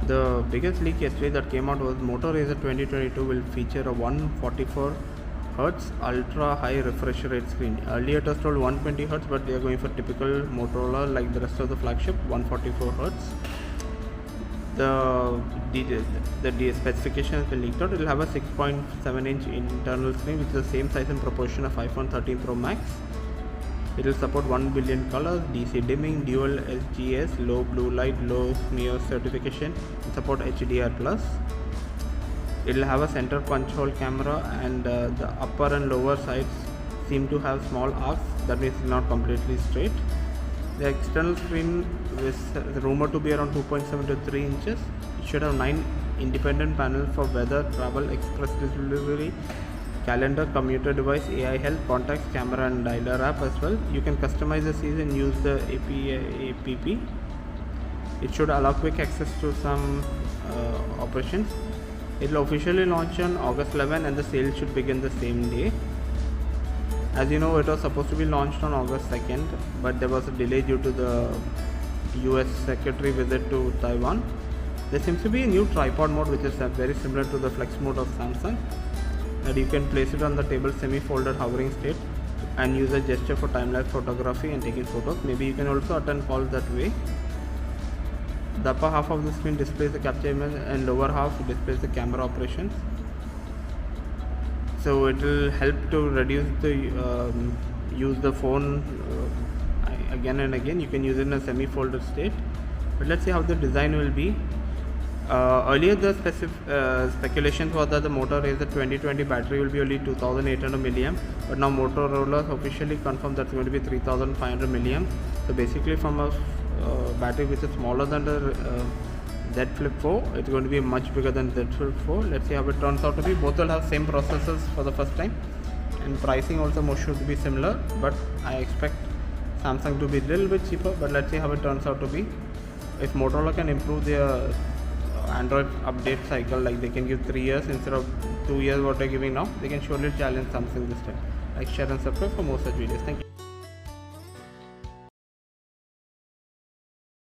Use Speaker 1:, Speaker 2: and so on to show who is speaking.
Speaker 1: The biggest leak yesterday that came out was Moto Razr 2022 will feature a 144 Hz ultra high refresh rate screen. Earlier it was told 120 Hz, but they are going for typical Motorola like the rest of the flagship, 144 Hz. The specification has been leaked out. It will have a 6.7 inch internal screen, which is the same size and proportion of iPhone 13 Pro Max. It will support 1 billion colors, DC dimming, dual SGS, low blue light, low smear certification, and support HDR+. It will have a center punch hole camera, and the upper and lower sides seem to have small arcs. That means it's not completely straight. The external screen is rumored to be around 2.7 to 3 inches. It should have 9 independent panels for weather, travel, express delivery, calendar, commuter device, AI health, contacts, camera and dialer app as well. You can customize the season and use the app. It should allow quick access to some operations. It will officially launch on August 11 and the sale should begin the same day. As you know, it was supposed to be launched on August 2nd, but there was a delay due to the US secretary visit to Taiwan. There seems to be a new tripod mode which is very similar to the flex mode of Samsung. And you can place it on the table semi-folded hovering state and use a gesture for time-lapse photography and taking photos. Maybe you can also attend calls that way. The upper half of the screen displays the capture image and lower half displays the camera operations. So it will help to reduce the use the phone again and again. You can use it in a semi-folded state. But let's see how the design will be. Earlier the speculations was that the Moto Razr 2020 battery will be only 2800 milliamp, but now Motorola officially confirmed that's going to be 3500 milliamp. So basically from a battery which is smaller than the Z Flip 4, it's going to be much bigger than Z Flip 4. Let's see how it turns out to be. Both will have same processors for the first time, and pricing also should be similar, but I expect Samsung to be a little bit cheaper, but let's see how it turns out to be. If Motorola can improve their Android update cycle, like they can give 3 years instead of 2 years what they're giving now, they can surely challenge Samsung this time. Like, share and subscribe for more such videos. Thank you.